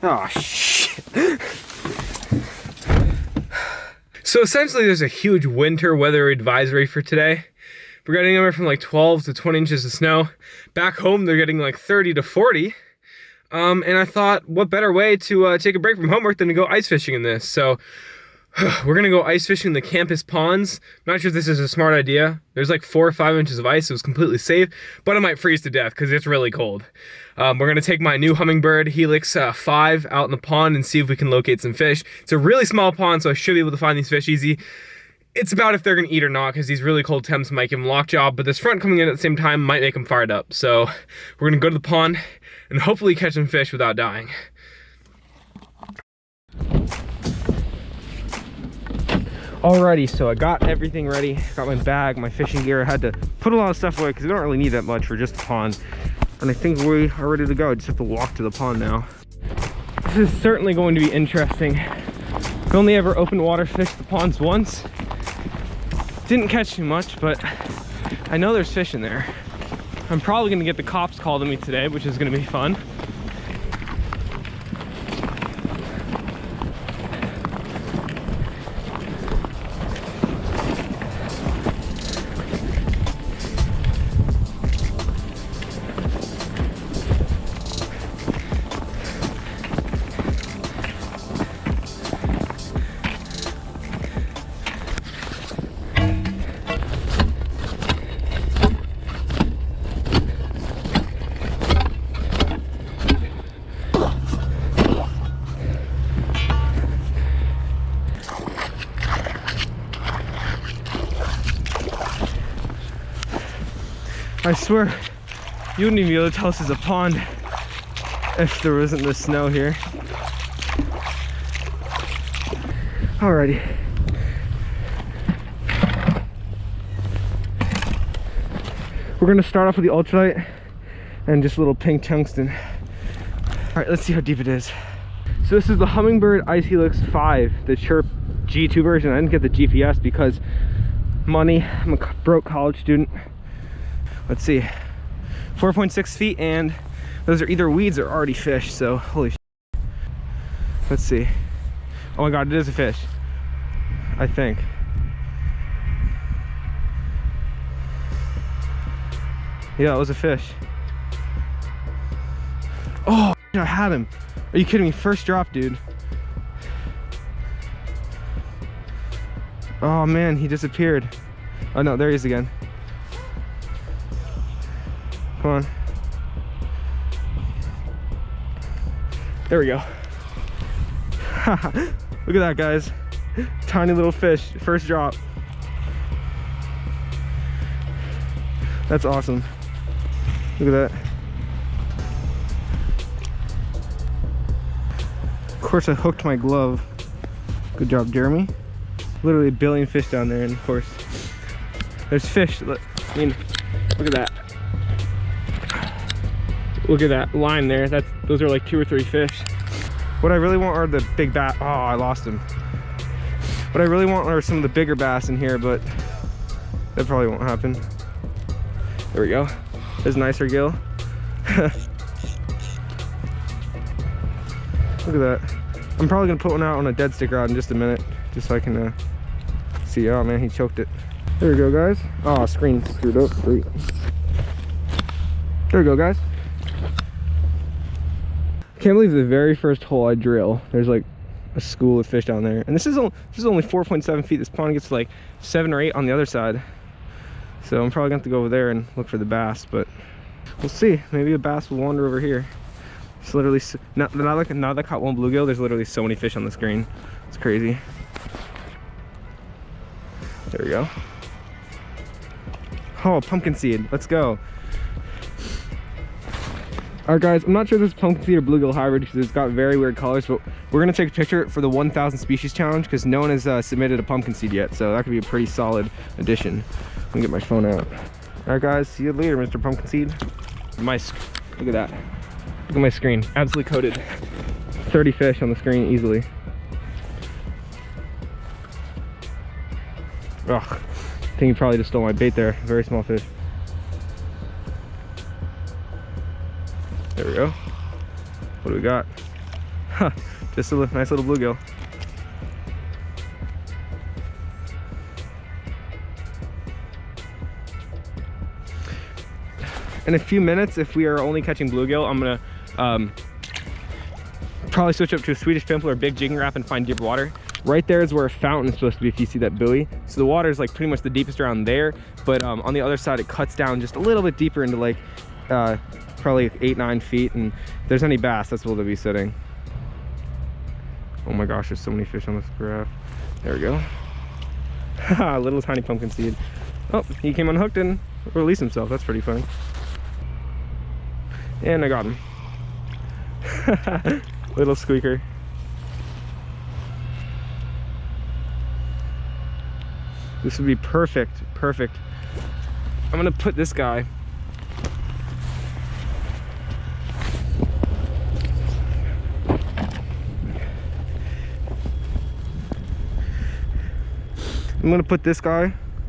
Oh, shit. So essentially there's a huge winter weather advisory for today. We're getting anywhere from like 12 to 20 inches of snow. Back home they're getting like 30 to 40. And I thought, what better way to take a break from homework than to go ice fishing in this? So we're gonna go ice fishing in the campus ponds. I'm not sure if this is a smart idea. There's like 4 or 5 inches of ice. It was completely safe, but I might freeze to death because it's really cold. We're gonna take my new Humminbird Helix 5 out in the pond and see if we can locate some fish. It's a really small pond, so I should be able to find these fish easy. It's about if they're gonna eat or not, because these really cold temps might give them lockjaw, but this front coming in at the same time might make them fired up. So we're gonna go to the pond and hopefully catch some fish without dying. Alrighty, so I got everything ready. Got my bag, my fishing gear. I had to put a lot of stuff away because we don't really need that much for just the pond. And I think we are ready to go. I just have to walk to the pond now. This is certainly going to be interesting. I've only ever open water fished the ponds once. Didn't catch too much, but I know there's fish in there. I'm probably gonna get the cops called to me today, which is gonna be fun. I swear, you wouldn't even be able to tell this is a pond if there wasn't the snow here. Alrighty. We're gonna start off with the ultralight and just a little pink tungsten. Alright, let's see how deep it is. So this is the Humminbird Ice Helix 5, the Chirp G2 version. I didn't get the GPS because money. I'm a broke college student. Let's see, 4.6 feet, and those are either weeds or already fish, so holy shit. Let's see. Oh my god, it is a fish, I think. Yeah, it was a fish. Oh, I had him. Are you kidding me? First drop, dude. Oh man, he disappeared. Oh no, there he is again. Come on. There we go. Look at that, guys. Tiny little fish, first drop. That's awesome. Look at that. Of course I hooked my glove. Good job, Jeremy. Literally a billion fish down there, and of course there's fish. I mean, look at that. Look at that line there. Those are like 2 or 3 fish. What I really want are the big bass. Oh, I lost him. What I really want are some of the bigger bass in here, but that probably won't happen. There we go. There's a nicer gill. Look at that. I'm probably gonna put one out on a dead stick rod in just a minute, just so I can see. Oh man, he choked it. There we go, guys. Oh, screen screwed up. Great. There we go, guys. Can't believe the very first hole I drill, there's like a school of fish down there, and this is only 4.7 feet. This pond gets to like 7 or 8 on the other side, so I'm probably gonna have to go over there and look for the bass, but we'll see. Maybe a bass will wander over here. It's literally now that I caught one bluegill, there's literally so many fish on the screen. It's crazy. There we go. Oh, pumpkin seed. Let's go. Alright guys, I'm not sure if this is pumpkin seed or bluegill hybrid because it's got very weird colors, but we're going to take a picture for the 1,000 species challenge because no one has submitted a pumpkin seed yet, so that could be a pretty solid addition. Let me get my phone out. Alright guys, see you later, Mr. Pumpkin Seed. Look at that. Look at my screen, absolutely coated. 30 fish on the screen easily. Ugh, I think he probably just stole my bait there. Very small fish. There we go. What do we got? Huh, just a nice little bluegill. In a few minutes, if we are only catching bluegill, I'm gonna probably switch up to a Swedish pimple or big jigging wrap and find deeper water. Right there is where a fountain is supposed to be, if you see that buoy. So the water is like pretty much the deepest around there, but on the other side it cuts down just a little bit deeper into like probably 8-9 feet, and if there's any bass, that's where they'll be sitting. Oh my gosh, there's so many fish on this graph. There we go. Little tiny pumpkin seed. Oh, he came unhooked and released himself. That's pretty funny. And I got him. Little squeaker. This would be perfect, perfect. I'm gonna put this guy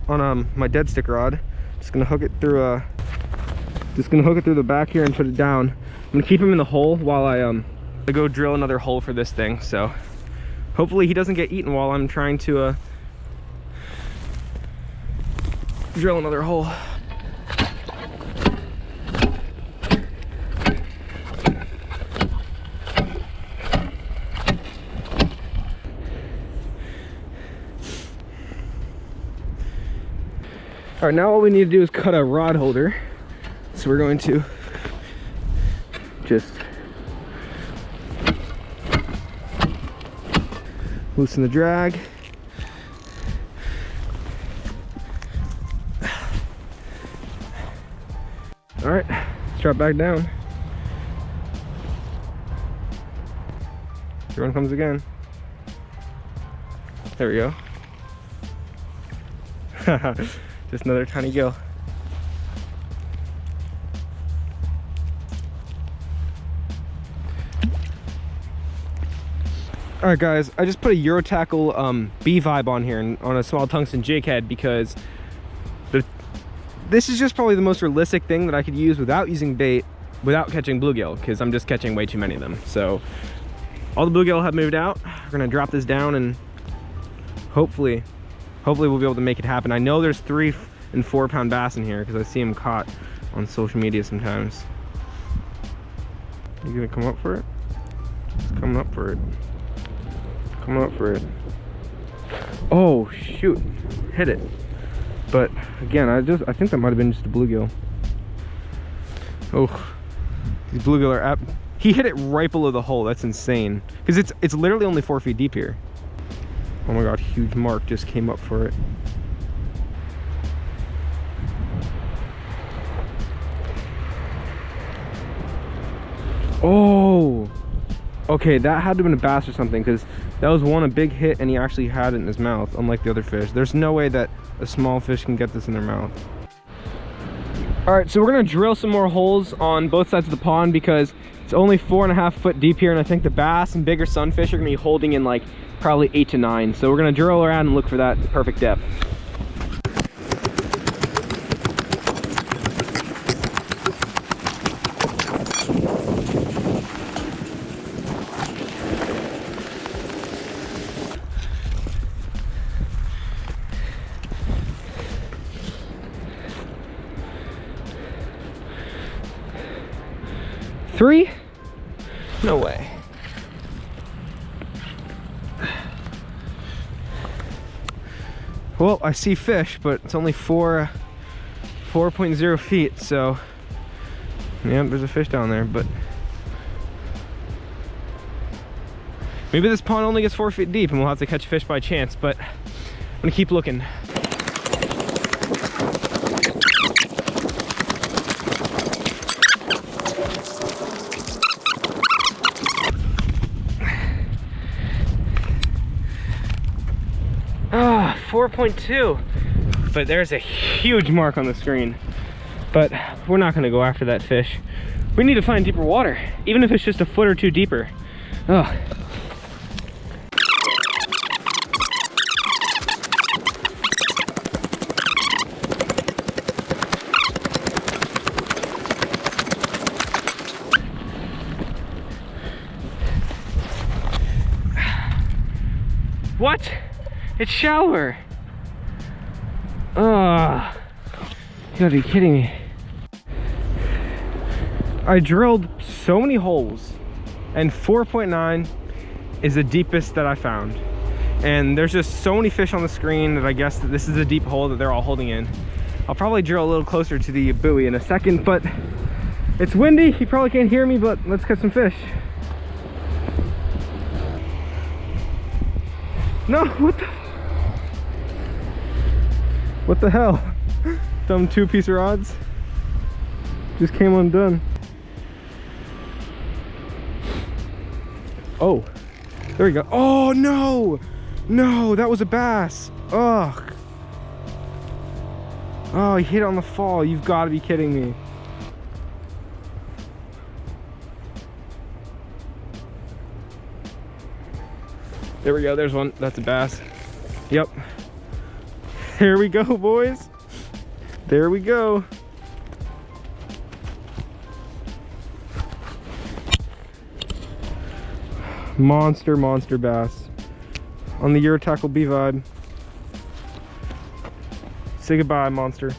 on my dead stick rod. Just gonna hook it through the back here and put it down. I'm gonna keep him in the hole while I go drill another hole for this thing. So hopefully he doesn't get eaten while I'm trying to drill another hole. All right, now all we need to do is cut a rod holder. So we're going to just loosen the drag. All right, let's drop back down. Here one comes again. There we go. Just another tiny gill. All right, guys, I just put a Euro Tackle B-Vibe on here and on a small tungsten jig head because this is just probably the most realistic thing that I could use without using bait, without catching bluegill, because I'm just catching way too many of them. So all the bluegill have moved out. We're gonna drop this down and hopefully we'll be able to make it happen. I know there's 3 and 4 pound bass in here because I see them caught on social media sometimes. You gonna come up for it? It's coming up for it. Coming up for it. Oh shoot, hit it. But again, I think that might have been just a bluegill. Oh, these bluegill are up. He hit it right below the hole. That's insane. Because it's literally only 4 feet deep here. Oh my god, huge mark just came up for it. Oh, okay, that had to have been a bass or something, because that was a big hit and he actually had it in his mouth, unlike the other fish. There's no way that a small fish can get this in their mouth. All right, so we're gonna drill some more holes on both sides of the pond because it's only 4.5 foot deep here, and I think the bass and bigger sunfish are gonna be holding in like probably 8 to 9. So we're gonna drill around and look for that perfect depth. Three? No way. Well, I see fish, but it's only 4.0 feet, so yeah, there's a fish down there, but maybe this pond only gets 4 feet deep and we'll have to catch fish by chance, but I'm gonna keep looking. Ah, 4.2, but there's a huge mark on the screen. But we're not gonna go after that fish. We need to find deeper water, even if it's just a foot or 2 deeper. Oh. What? It's shallower. Ugh. You gotta be kidding me. I drilled so many holes, and 4.9 is the deepest that I found. And there's just so many fish on the screen that I guess that this is a deep hole that they're all holding in. I'll probably drill a little closer to the buoy in a second, but it's windy. You probably can't hear me, but let's catch some fish. No, what the hell? Dumb 2-piece rods just came undone. Oh, there we go. Oh no, no, that was a bass. Ugh. Oh, he hit it on the fall. You've got to be kidding me. There we go. There's one. That's a bass. Yep. There we go, boys. There we go. Monster bass on the Euro Tackle B vibe. Say goodbye, monster.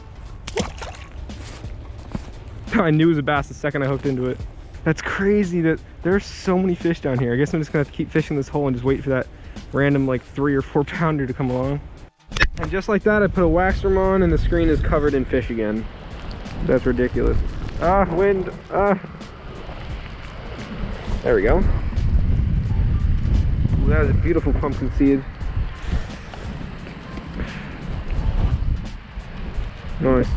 I knew it was a bass the second I hooked into it. That's crazy that there's so many fish down here. I guess I'm just gonna have to keep fishing this hole and just wait for that random like 3 or 4 pounder to come along. And just like that, I put a waxworm on and the screen is covered in fish again. That's ridiculous. Ah, wind. Ah. There we go. Ooh, that is a beautiful pumpkin seed. Nice.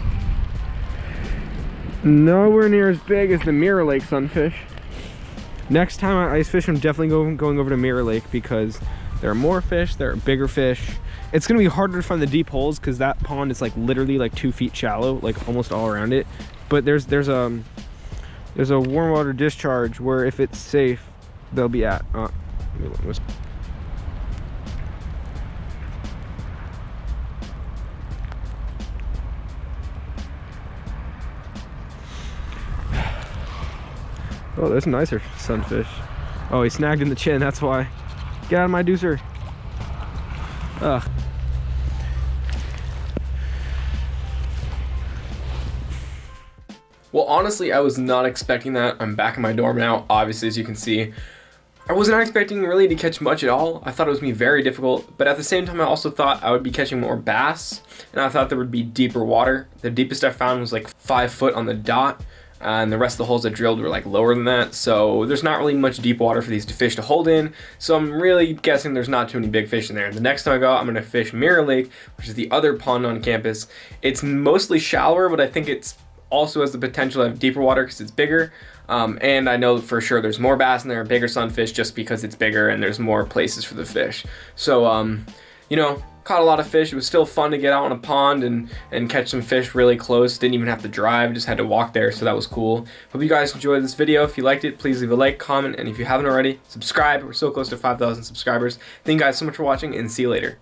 Nowhere near as big as the Mirror Lake sunfish. Next time I ice fish, I'm definitely going over to Mirror Lake because there are more fish, there are bigger fish. It's gonna be harder to find the deep holes because that pond is like literally like 2 feet shallow, like almost all around it. But there's a warm water discharge where if it's safe, they'll be at. Oh, there's a nicer sunfish. Oh, he snagged in the chin, that's why. Get out of my deucer. Ugh. Well, honestly, I was not expecting that. I'm back in my dorm now, obviously, as you can see. I was not expecting really to catch much at all. I thought it was going to be very difficult, but at the same time, I also thought I would be catching more bass, and I thought there would be deeper water. The deepest I found was like 5 foot on the dot. And the rest of the holes I drilled were like lower than that, so there's not really much deep water for these fish to hold in, so I'm really guessing there's not too many big fish in there. The next time I go out, I'm going to fish Mirror Lake, which is the other pond on campus. It's mostly shallower, but I think it's also has the potential to have deeper water because it's bigger, and I know for sure there's more bass in there, bigger sunfish, just because it's bigger and there's more places for the fish. So, you know, caught a lot of fish. It was still fun to get out on a pond and catch some fish really close. Didn't even have to drive, just had to walk there, so that was cool. Hope you guys enjoyed this video. If you liked it, please leave a like, comment, and if you haven't already, subscribe. We're so close to 5,000 subscribers. Thank you guys so much for watching, and see you later.